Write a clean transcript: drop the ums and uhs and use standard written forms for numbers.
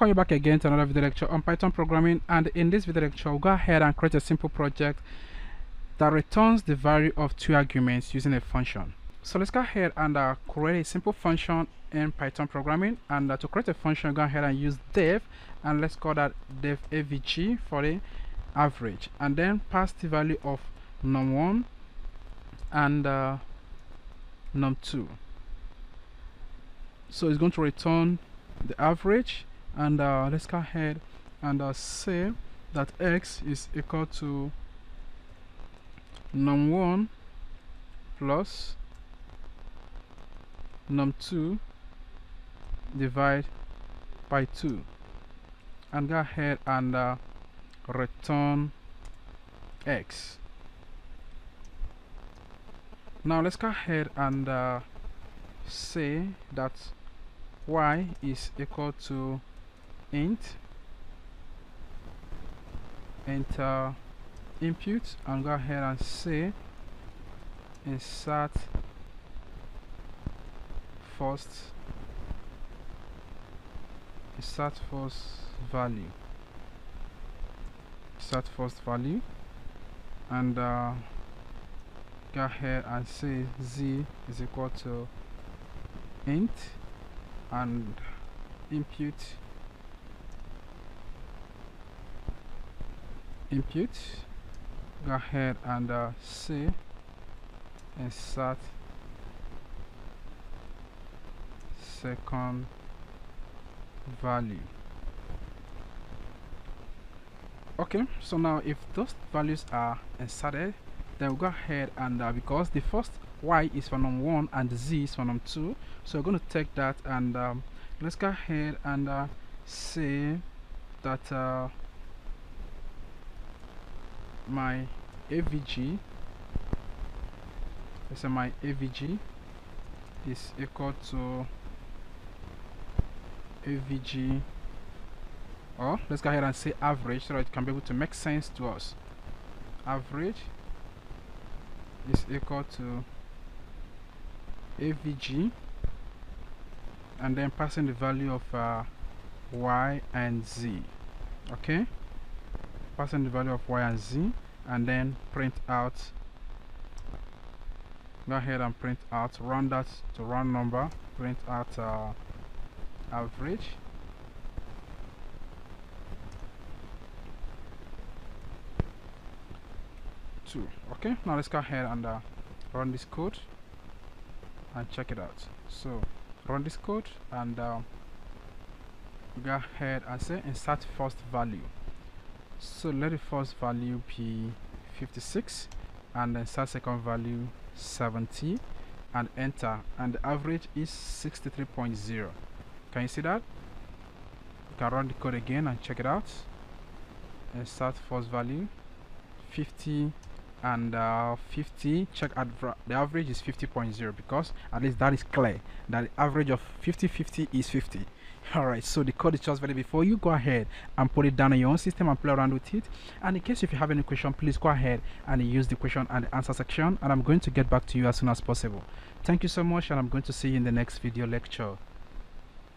Welcome you back again to another video lecture on Python programming, and in this video lecture we'll go ahead and create a simple project that returns the value of two arguments using a function. So let's go ahead and create a simple function in Python programming, and to create a function go ahead and use def, and let's call that def avg for the average, and then pass the value of num1 and num2. So it's going to return the average, and let's go ahead and say that x is equal to num1 plus num2 divided by 2, and go ahead and return x. Now let's go ahead and say that y is equal to int, enter input, and go ahead and say insert first value, and go ahead and say z is equal to int and input, go ahead and say insert second value. Okay, so now if those values are inserted, then we'll go ahead and because the first y is for num1 and z is for num2, so we're going to take that, and let's go ahead and say that my avg, is equal to avg, or let's go ahead and say average, so that it can be able to make sense to us. Average is equal to avg, and then passing the value of y and z. Okay, passing the value of y and z, and then print out, go ahead and print out, round that to round number, print out average, okay. Now let's go ahead and run this code and check it out. So run this code and go ahead and say insert first value. So let the first value be 56, and then insert second value 70, and enter, and the average is 63.0. Can you see that? You can run the code again and check it out. Insert first value 50 and 50, check at the average is 50.0, because at least that is clear that the average of 50 is 50. Alright, so the code is just ready before you. Go ahead and put it down on your own system and play around with it, and in case if you have any question, please go ahead and use the question and the answer section, and I'm going to get back to you as soon as possible. Thank you so much, and I'm going to see you in the next video lecture.